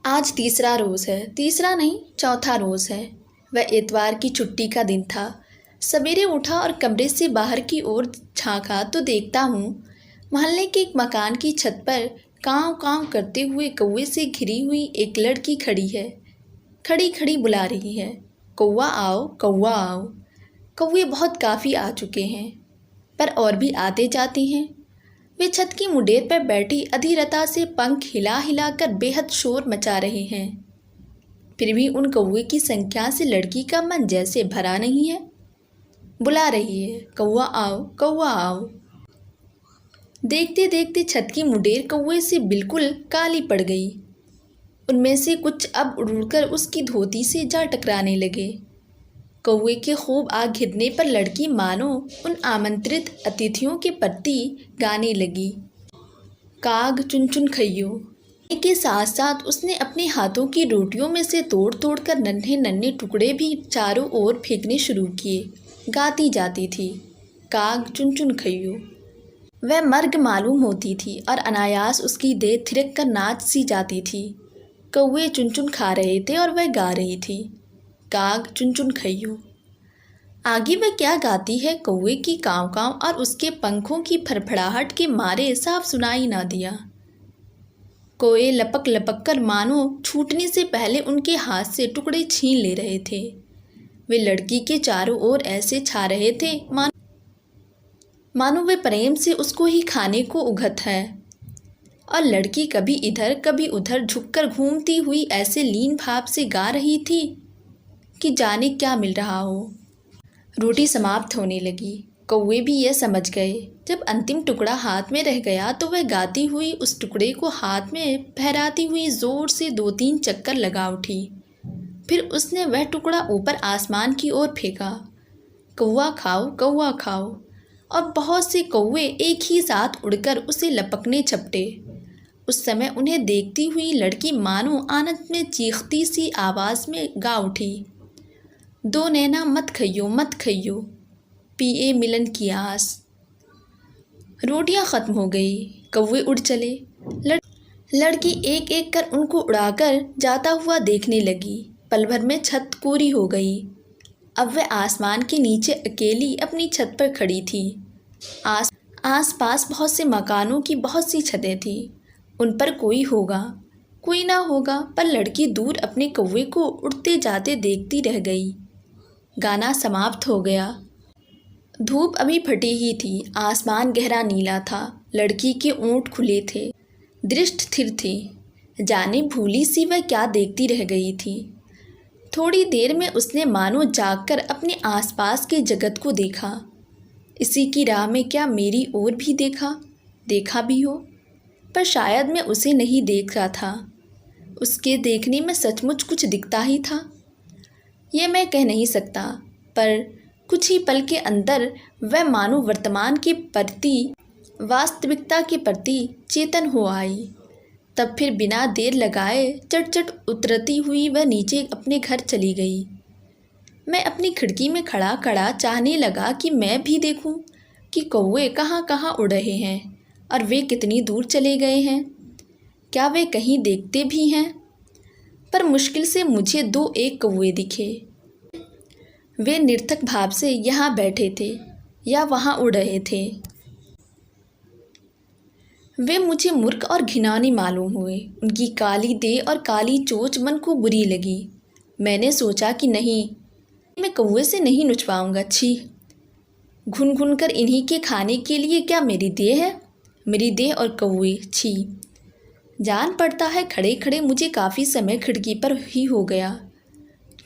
आज तीसरा रोज़ है, तीसरा नहीं चौथा रोज़ है। वह इतवार की छुट्टी का दिन था। सवेरे उठा और कमरे से बाहर की ओर झांका तो देखता हूँ मोहल्ले के एक मकान की छत पर काँव काँव करते हुए कौवे से घिरी हुई एक लड़की खड़ी है। खड़ी खड़ी बुला रही है, कौवा आओ, कौवा आओ। कौवे बहुत काफ़ी आ चुके हैं, पर और भी आते जाते हैं। वे छत की मुंडेर पर बैठी अधीरता से पंख हिला हिला कर बेहद शोर मचा रहे हैं। फिर भी उन कौवे की संख्या से लड़की का मन जैसे भरा नहीं है। बुला रही है, कौवा आओ, कौवा आओ। देखते देखते छत की मुंडेर कौवे से बिल्कुल काली पड़ गई। उनमें से कुछ अब उड़कर उसकी धोती से जा टकराने लगे। कौवे के खूब आग घिरने पर लड़की मानो उन आमंत्रित अतिथियों के प्रति गाने लगी, काग चुन चुन खइयो। के साथ साथ उसने अपने हाथों की रोटियों में से तोड़ तोड़ कर नन्हे नन्हे टुकड़े भी चारों ओर फेंकने शुरू किए। गाती जाती थी, काग चुन चुन खइयो। वह मर्ग मालूम होती थी और अनायास उसकी देह थिरक कर नाच सी जाती थी। कौवे चुन चुन खा रहे थे और वह गा रही थी, काग चुन चुन खइयो। आगे वह क्या गाती है कौवे की काँव काँव और उसके पंखों की फड़फड़ाहट के मारे साफ सुनाई ना दिया। कोए लपक लपक कर मानो छूटने से पहले उनके हाथ से टुकड़े छीन ले रहे थे। वे लड़की के चारों ओर ऐसे छा रहे थे मानो वे प्रेम से उसको ही खाने को उघत है। और लड़की कभी इधर कभी उधर झुककर घूमती हुई ऐसे लीन भाव से गा रही थी कि जाने क्या मिल रहा हो। रोटी समाप्त होने लगी। कौवे भी यह समझ गए। जब अंतिम टुकड़ा हाथ में रह गया तो वह गाती हुई उस टुकड़े को हाथ में फहराती हुई ज़ोर से 2-3 चक्कर लगा उठी। फिर उसने वह टुकड़ा ऊपर आसमान की ओर फेंका, कौवा खाओ, कौवा खाओ। और बहुत से कौवे एक ही साथ उड़कर उसे लपकने झपटे। उस समय उन्हें देखती हुई लड़की मानो आनंद में चीखती सी आवाज़ में गा उठी, दो नैना मत खइयो, मत खइयो, पिए मिलन की आस। रोटियां ख़त्म हो गई, कौवे उड़ चले। लड़की एक एक कर उनको उड़ाकर जाता हुआ देखने लगी। पल भर में छत कोरी हो गई। अब वह आसमान के नीचे अकेली अपनी छत पर खड़ी थी। आस पास बहुत से मकानों की बहुत सी छतें थीं। उन पर कोई होगा, कोई ना होगा, पर लड़की दूर अपने कौवे को उड़ते जाते देखती रह गई। गाना समाप्त हो गया। धूप अभी फटी ही थी। आसमान गहरा नीला था। लड़की के ओंठ खुले थे, दृष्टि स्थिर थी। जाने भूली सी वह क्या देखती रह गई थी। थोड़ी देर में उसने मानो जागकर अपने आसपास के जगत को देखा। इसी की राह में क्या मेरी ओर भी देखा भी हो, पर शायद मैं उसे नहीं देख रहा था। उसके देखने में सचमुच कुछ दिखता ही था। ये मैं कह नहीं सकता, पर कुछ ही पल के अंदर वह मानो वर्तमान के प्रति, वास्तविकता के प्रति चेतन हो आई। तब फिर बिना देर लगाए चट चट उतरती हुई वह नीचे अपने घर चली गई। मैं अपनी खिड़की में खड़ा खड़ा चाहने लगा कि मैं भी देखूं कि कौवे कहाँ कहाँ उड़ रहे हैं और वे कितनी दूर चले गए हैं। क्या वे कहीं देखते भी हैं? पर मुश्किल से मुझे 2-1 कौवे दिखे। वे निर्थक भाव से यहाँ बैठे थे या वहाँ उड़ रहे थे। वे मुझे मूर्ख और घिनौने मालूम हुए। उनकी काली देह और काली चोंच मन को बुरी लगी। मैंने सोचा कि नहीं, मैं कौवे से नहीं नुचवाऊंगा। छी, घुन घुन कर इन्हीं के खाने के लिए क्या मेरी देह है? मेरी देह और कौवे, छी। जान पड़ता है खड़े खड़े मुझे काफ़ी समय खिड़की पर ही हो गया,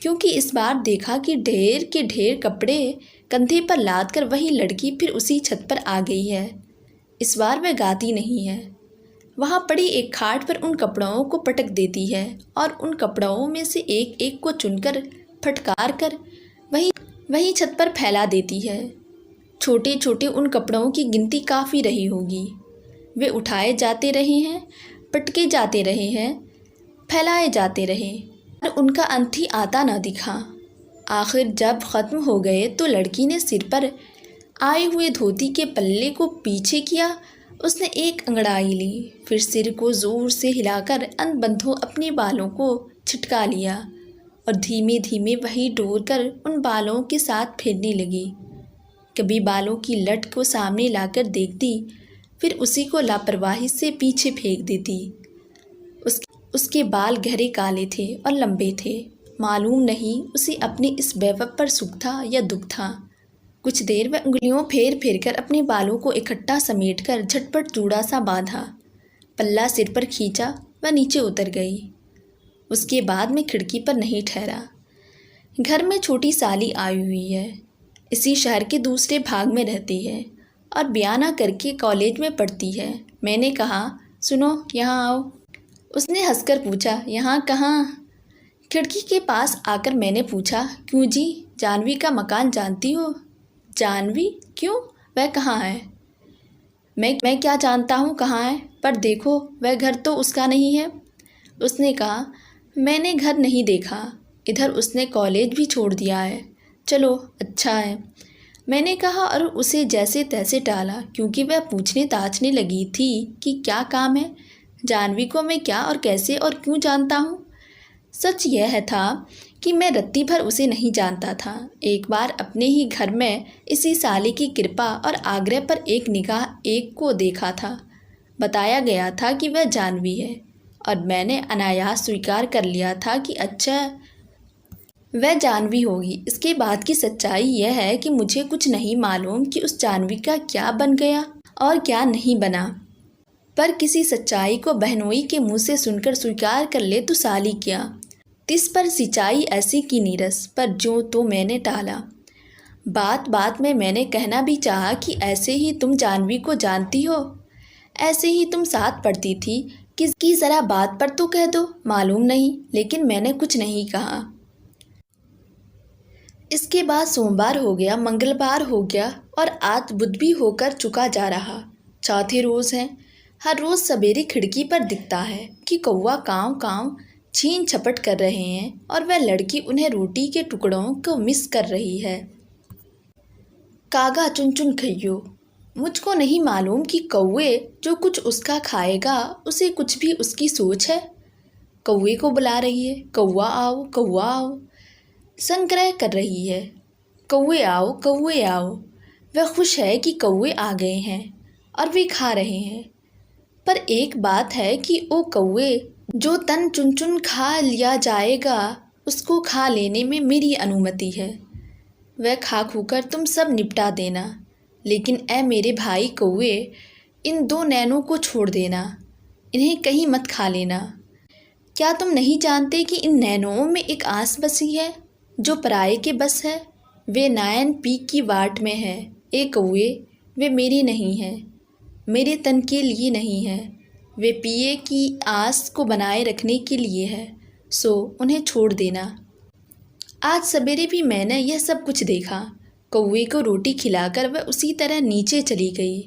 क्योंकि इस बार देखा कि ढेर के ढेर कपड़े कंधे पर लाद कर वही लड़की फिर उसी छत पर आ गई है। इस बार वह गाती नहीं है। वहाँ पड़ी एक खाट पर उन कपड़ों को पटक देती है और उन कपड़ों में से एक एक को चुनकर फटकार कर वही छत पर फैला देती है। छोटे छोटे उन कपड़ों की गिनती काफ़ी रही होगी। वे उठाए जाते रहे हैं, पटके जाते रहे हैं, फैलाए जाते रहे, और उनका अंत ही आता न दिखा। आखिर जब ख़त्म हो गए तो लड़की ने सिर पर आए हुए धोती के पल्ले को पीछे किया उसने एक अंगड़ाई ली, फिर सिर को ज़ोर से हिलाकर अनबंधों अपने बालों को छिटका लिया और धीमे धीमे वही डोर कर उन बालों के साथ फेरने लगी। कभी बालों की लट को सामने लाकर देखती, फिर उसी को लापरवाही से पीछे फेंक देती। उसके बाल गहरे काले थे और लंबे थे। मालूम नहीं उसे अपने इस वैभव पर सुख था या दुख था। कुछ देर वह उंगलियों फेर फेर कर अपने बालों को इकट्ठा समेटकर झटपट जूड़ा सा बांधा, पल्ला सिर पर खींचा, वह नीचे उतर गई। उसके बाद में खिड़की पर नहीं ठहरा। घर में छोटी साली आई हुई है, इसी शहर के दूसरे भाग में रहती है और बयाना करके कॉलेज में पढ़ती है। मैंने कहा, सुनो यहाँ आओ। उसने हंसकर पूछा, यहाँ कहाँ? खिड़की के पास आकर मैंने पूछा, क्यों जी, जानवी का मकान जानती हो? जानवी? क्यों, वह कहाँ है? मैं क्या जानता हूँ कहाँ है, पर देखो वह घर तो उसका नहीं है। उसने कहा, मैंने घर नहीं देखा, इधर उसने कॉलेज भी छोड़ दिया है। चलो अच्छा है, मैंने कहा और उसे जैसे तैसे टाला, क्योंकि वह पूछने ताछने लगी थी कि क्या काम है, जानवी को मैं क्या और कैसे और क्यों जानता हूँ। सच यह था कि मैं रत्ती भर उसे नहीं जानता था। एक बार अपने ही घर में इसी साली की कृपा और आग्रह पर एक निगाह एक को देखा था। बताया गया था कि वह जानवी है और मैंने अनायास स्वीकार कर लिया था कि अच्छा वह जानवी होगी। इसके बाद की सच्चाई यह है कि मुझे कुछ नहीं मालूम कि उस जानवी का क्या बन गया और क्या नहीं बना, पर किसी सच्चाई को बहनोई के मुंह से सुनकर स्वीकार कर ले तो साली क्या। तिस पर सिंचाई ऐसी की नीरस, पर जो तो मैंने टाला। बात बात में मैंने कहना भी चाहा कि ऐसे ही तुम जानवी को जानती हो, ऐसे ही तुम साथ पढ़ती थी, कि ज़रा बात पर तो कह दो। मालूम नहीं, लेकिन मैंने कुछ नहीं कहा। इसके बाद सोमवार हो गया, मंगलवार हो गया और आज बुध भी होकर चुका जा रहा। चौथे रोज़ है। हर रोज़ सवेरे खिड़की पर दिखता है कि कौवा काँव काँव छीन छपट कर रहे हैं और वह लड़की उन्हें रोटी के टुकड़ों को मिस कर रही है। कागा चुन चुन खइयो। मुझको नहीं मालूम कि कौवे जो कुछ उसका खाएगा उसे कुछ भी उसकी सोच है। कौवे को बुला रही है, कौवा आओ, कौवा आओ, संग्रह कर रही है, कौवे आओ, कौवे आओ। वह खुश है कि कौवे आ गए हैं और वे खा रहे हैं। पर एक बात है कि ओ कौवे, जो तन चुन चुन खा लिया जाएगा उसको खा लेने में मेरी अनुमति है। वह खा खूकर तुम सब निपटा देना, लेकिन ऐ मेरे भाई कौवे, इन दो नैनों को छोड़ देना, इन्हें कहीं मत खा लेना। क्या तुम नहीं जानते कि इन नैनों में एक आस बसी है जो पराये के बस है? वे नयन पीक की वाट में है। ए कौवे, वे मेरी नहीं है, मेरे तन के लिए नहीं है, वे पिए की आस को बनाए रखने के लिए है, सो उन्हें छोड़ देना। आज सवेरे भी मैंने यह सब कुछ देखा। कौवे को रोटी खिलाकर वह उसी तरह नीचे चली गई।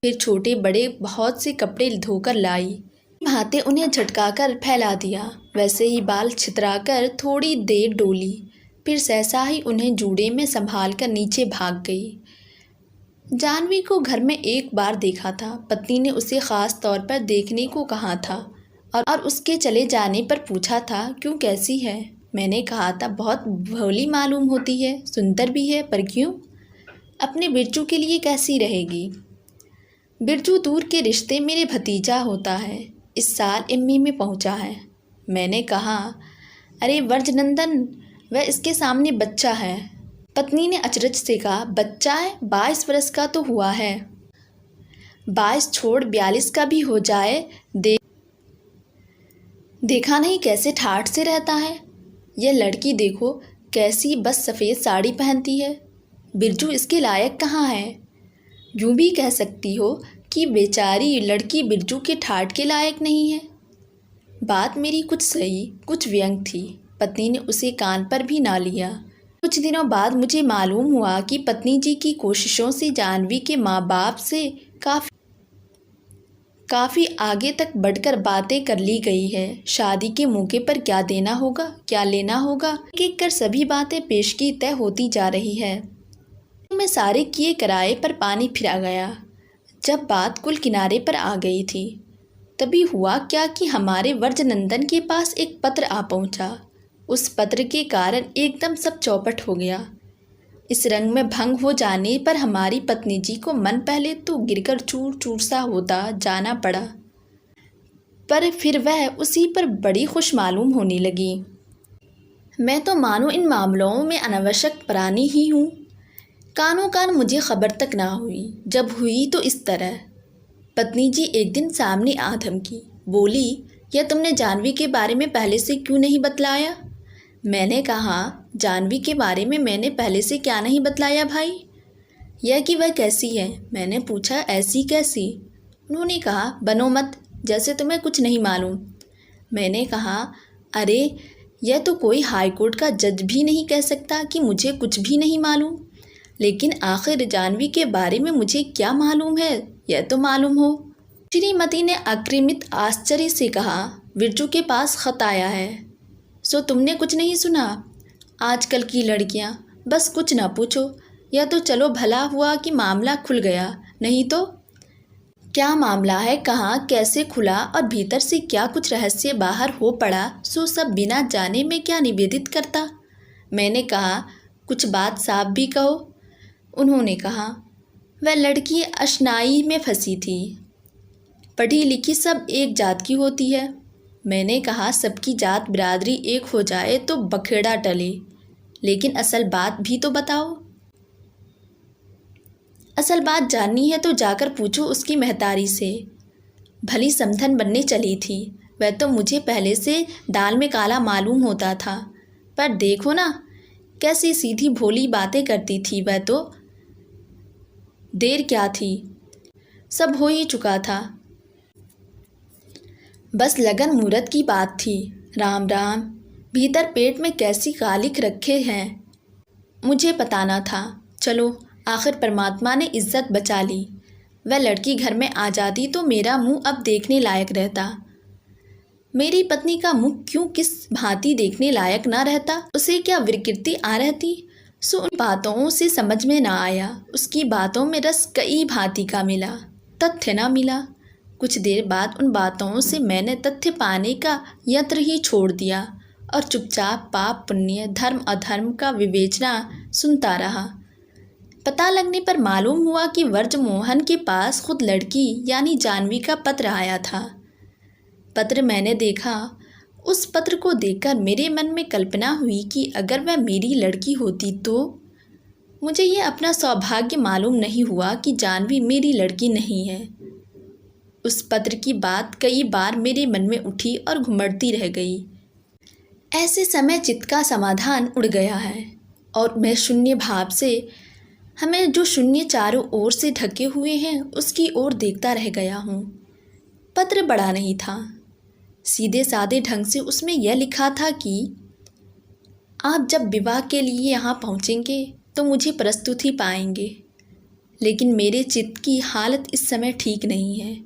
फिर छोटे बड़े बहुत से कपड़े धोकर लाई, भांति उन्हें झटकाकर फैला दिया। वैसे ही बाल छितराकर थोड़ी देर डोली, फिर सहसा ही उन्हें जूड़े में संभाल कर नीचे भाग गई। जानवी को घर में एक बार देखा था। पत्नी ने उसे ख़ास तौर पर देखने को कहा था और उसके चले जाने पर पूछा था, क्यों, कैसी है? मैंने कहा था, बहुत भोली मालूम होती है, सुंदर भी है, पर क्यों? अपने बिरजू के लिए कैसी रहेगी? बिरजू दूर के रिश्ते मेरे भतीजा होता है, इस साल एमए में पहुंचा है। मैंने कहा, अरे वर्जनंदन, वह इसके सामने बच्चा है। पत्नी ने अचरज से कहा, बच्चा है? 22 वर्ष का तो हुआ है। 22 छोड़ 42 का भी हो जाए, देखा नहीं कैसे ठाठ से रहता है। यह लड़की देखो कैसी बस सफ़ेद साड़ी पहनती है। बिरजू इसके लायक कहाँ है? यूँ भी कह सकती हो कि बेचारी लड़की बिरजू के ठाठ के लायक नहीं है। बात मेरी कुछ सही कुछ व्यंग थी। पत्नी ने उसे कान पर भी ना लिया। कुछ दिनों बाद मुझे मालूम हुआ कि पत्नी जी की कोशिशों से जानवी के माँ बाप से काफ़ी आगे तक बढ़कर बातें कर ली गई है। शादी के मौके पर क्या देना होगा, क्या लेना होगा, एक कर सभी बातें पेशगी तय होती जा रही है। मैं सारे किए कराए पर पानी फिरा गया। जब बात कुल किनारे पर आ गई थी, तभी हुआ क्या कि हमारे व्रजनंदन के पास एक पत्र आ पहुंचा। उस पत्र के कारण एकदम सब चौपट हो गया। इस रंग में भंग हो जाने पर हमारी पत्नी जी को मन पहले तो गिरकर चूर चूर सा होता जाना पड़ा, पर फिर वह उसी पर बड़ी खुश मालूम होने लगी। मैं तो मानो इन मामलों में अनावश्यक प्राणी ही हूँ। कानों कान मुझे खबर तक ना हुई। जब हुई तो इस तरह। पत्नी जी एक दिन सामने आ धमकी, बोली, यह तुमने जानवी के बारे में पहले से क्यों नहीं बतलाया? मैंने कहा, जानवी के बारे में मैंने पहले से क्या नहीं बतलाया भाई? यह कि वह कैसी है? मैंने पूछा, ऐसी कैसी? उन्होंने कहा, बनो मत, जैसे तुम्हें कुछ नहीं मालूम। मैंने कहा, अरे यह तो कोई हाई कोर्ट का जज भी नहीं कह सकता कि मुझे कुछ भी नहीं मालूम। लेकिन आखिर जानवी के बारे में मुझे क्या मालूम है, यह तो मालूम हो। श्रीमती ने आक्रामित आश्चर्य से कहा, विरजू के पास खत आया है, सो तुमने कुछ नहीं सुना? आजकल की लड़कियां, बस कुछ ना पूछो। यह तो चलो भला हुआ कि मामला खुल गया, नहीं तो क्या मामला है, कहाँ कैसे खुला और भीतर से क्या कुछ रहस्य बाहर हो पड़ा, सो सब बिना जाने में क्या निवेदित करता। मैंने कहा, कुछ बात साफ भी कहो। उन्होंने कहा, वह लड़की अशनाई में फंसी थी। पढ़ी लिखी सब एक जात की होती है। मैंने कहा, सबकी जात बिरादरी एक हो जाए तो बखेड़ा टले, लेकिन असल बात भी तो बताओ। असल बात जाननी है तो जाकर पूछो उसकी महतारी से। भली समधन बनने चली थी, वह तो मुझे पहले से दाल में काला मालूम होता था, पर देखो ना कैसी सीधी भोली बातें करती थी वह तो। देर क्या थी, सब हो ही चुका था, बस लगन मुहूर्त की बात थी। राम राम, भीतर पेट में कैसी कालिख रखे हैं मुझे पता न था। चलो, आखिर परमात्मा ने इज्जत बचा ली। वह लड़की घर में आ जाती तो मेरा मुंह अब देखने लायक रहता। मेरी पत्नी का मुख क्यों किस भांति देखने लायक ना रहता? उसे क्या विकृति आ रहती? सो उन बातों से समझ में ना आया। उसकी बातों में रस कई भांति का मिला, तथ्य ना मिला। कुछ देर बाद उन बातों से मैंने तथ्य पाने का यंत्र ही छोड़ दिया और चुपचाप पाप पुण्य धर्म अधर्म का विवेचना सुनता रहा। पता लगने पर मालूम हुआ कि व्रजमोहन के पास खुद लड़की यानी जानवी का पत्र आया था। पत्र मैंने देखा। उस पत्र को देखकर मेरे मन में कल्पना हुई कि अगर वह मेरी लड़की होती तो। मुझे यह अपना सौभाग्य मालूम नहीं हुआ कि जानवी मेरी लड़की नहीं है। उस पत्र की बात कई बार मेरे मन में उठी और घुमड़ती रह गई। ऐसे समय चित्त का समाधान उड़ गया है और मैं शून्य भाव से, हमें जो शून्य चारों ओर से ढके हुए हैं, उसकी ओर देखता रह गया हूँ। पत्र बड़ा नहीं था, सीधे सादे ढंग से उसमें यह लिखा था कि आप जब विवाह के लिए यहाँ पहुँचेंगे तो मुझे प्रस्तुत ही पाएंगे, लेकिन मेरे चित्त की हालत इस समय ठीक नहीं है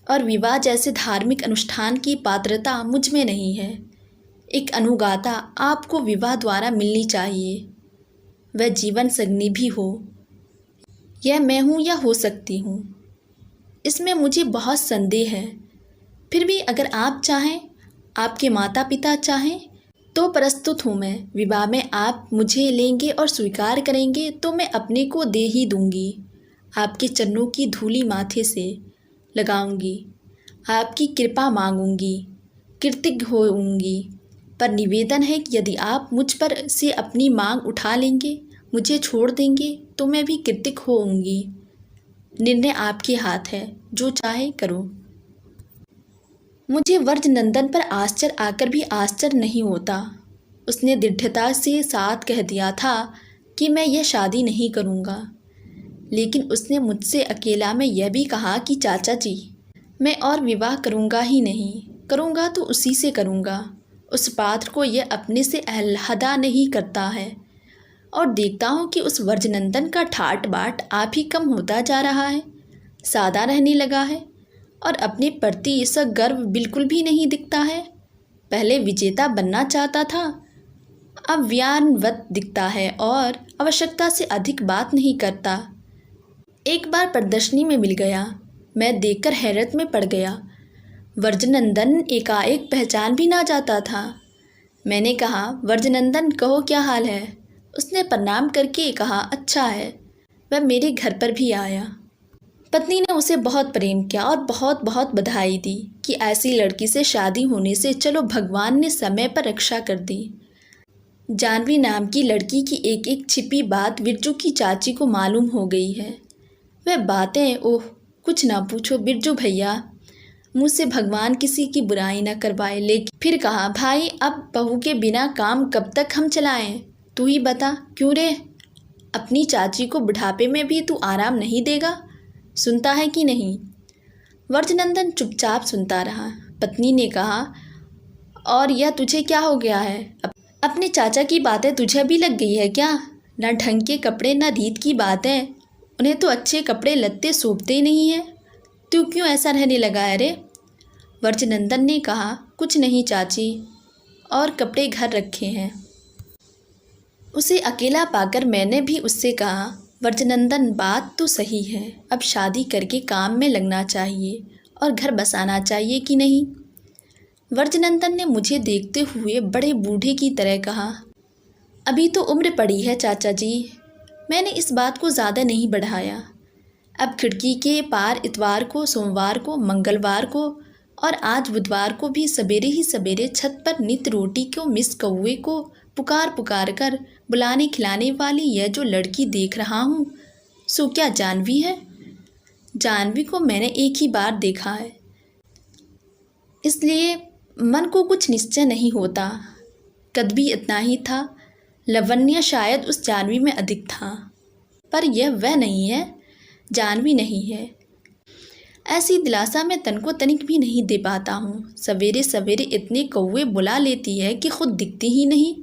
और विवाह जैसे धार्मिक अनुष्ठान की पात्रता मुझ में नहीं है। एक अनुगाता आपको विवाह द्वारा मिलनी चाहिए, वह जीवन संगनी भी हो। यह मैं हूँ या हो सकती हूँ, इसमें मुझे बहुत संदेह है। फिर भी अगर आप चाहें, आपके माता पिता चाहें, तो प्रस्तुत हूँ मैं। विवाह में आप मुझे लेंगे और स्वीकार करेंगे तो मैं अपने को दे ही दूँगी। आपके चरणों की धूली माथे से लगाऊंगी, आपकी कृपा मांगूंगी, कृतज्ञ होऊंगी। पर निवेदन है कि यदि आप मुझ पर से अपनी मांग उठा लेंगे, मुझे छोड़ देंगे, तो मैं भी कृतज्ञ होऊंगी। निर्णय आपके हाथ है, जो चाहे करो। मुझे व्रजनंदन पर आश्चर्य आकर भी आश्चर्य नहीं होता। उसने दृढ़ता से साथ कह दिया था कि मैं यह शादी नहीं करूँगा, लेकिन उसने मुझसे अकेला में यह भी कहा कि चाचा जी, मैं और विवाह करूँगा ही नहीं, करूँगा तो उसी से करूँगा। उस पात्र को यह अपने से अलहदा नहीं करता है और देखता हूँ कि उस व्रजनंदन का ठाट बाट आप ही कम होता जा रहा है, सादा रहने लगा है और अपने प्रति इसका गर्व बिल्कुल भी नहीं दिखता है। पहले विजेता बनना चाहता था, अब व्यानवत दिखता है और आवश्यकता से अधिक बात नहीं करता। एक बार प्रदर्शनी में मिल गया। मैं देखकर हैरत में पड़ गया। व्रजनंदन एकाएक पहचान भी ना जाता था। मैंने कहा, व्रजनंदन कहो क्या हाल है। उसने प्रणाम करके कहा, अच्छा है। वह मेरे घर पर भी आया। पत्नी ने उसे बहुत प्रेम किया और बहुत बहुत बधाई दी कि ऐसी लड़की से शादी होने से चलो भगवान ने समय पर रक्षा कर दी। जानवी नाम की लड़की की एक एक छिपी बात बिरजू की चाची को मालूम हो गई है। वह बातें, ओह कुछ ना पूछो बिरजू भैया, मुझसे भगवान किसी की बुराई न करवाए। लेकिन फिर कहा, भाई अब बहू के बिना काम कब तक हम चलाएं? तू ही बता। क्यों रे, अपनी चाची को बुढ़ापे में भी तू आराम नहीं देगा? सुनता है कि नहीं? व्रजनंदन चुपचाप सुनता रहा। पत्नी ने कहा, और यह तुझे क्या हो गया है? अपने चाचा की बातें तुझे भी लग गई है क्या? न ढंग के कपड़े न रीत की बातें। उन्हें तो अच्छे कपड़े लत्ते शोभते ही नहीं है। तू क्यों ऐसा रहने लगा है रे? व्रजनंदन ने कहा, कुछ नहीं चाची, और कपड़े घर रखे हैं। उसे अकेला पाकर मैंने भी उससे कहा, व्रजनंदन बात तो सही है, अब शादी करके काम में लगना चाहिए और घर बसाना चाहिए कि नहीं? व्रजनंदन ने मुझे देखते हुए बड़े बूढ़े की तरह कहा, अभी तो उम्र पड़ी है चाचा जी। मैंने इस बात को ज़्यादा नहीं बढ़ाया। अब खिड़की के पार इतवार को, सोमवार को, मंगलवार को और आज बुधवार को भी सवेरे ही सवेरे छत पर नित रोटी को मिस कौवे को पुकार पुकार कर बुलाने खिलाने वाली यह जो लड़की देख रहा हूँ, सो क्या जानवी है? जानवी को मैंने एक ही बार देखा है, इसलिए मन को कुछ निश्चय नहीं होता। कद भी इतना ही था, लवण्य शायद उस जानवी में अधिक था, पर यह वह नहीं है, जानवी नहीं है। ऐसी दिलासा मैं तन को तनिक भी नहीं दे पाता हूँ। सवेरे सवेरे इतने कौवे बुला लेती है कि खुद दिखते ही नहीं।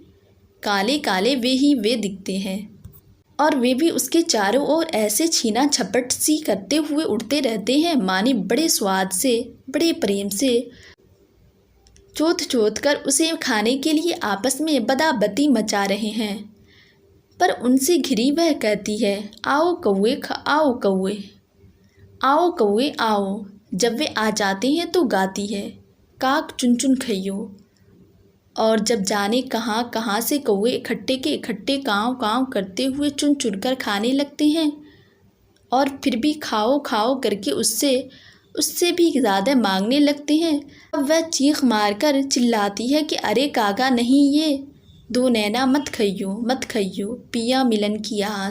काले काले वे दिखते हैं, और वे भी उसके चारों ओर ऐसे छीना झपट सी करते हुए उड़ते रहते हैं, माने बड़े स्वाद से, बड़े प्रेम से चोथ चोथ कर उसे खाने के लिए आपस में बदाबती मचा रहे हैं। पर उनसे घिरी वह कहती है, आओ कौवे, आओ कौवे, आओ कौवे आओ। जब वे आ जाते हैं तो गाती है, काक चुन चुन खइयो। और जब जाने कहाँ कहाँ से कौवे इकट्ठे के इकट्ठे काँव काँव करते हुए चुन चुन कर खाने लगते हैं, और फिर भी खाओ खाओ करके उससे भी ज़्यादा मांगने लगते हैं। अब वह चीख मारकर चिल्लाती है कि अरे कागा नहीं, ये दो नैना मत खइयो मत खइयो, पिया मिलन की आस।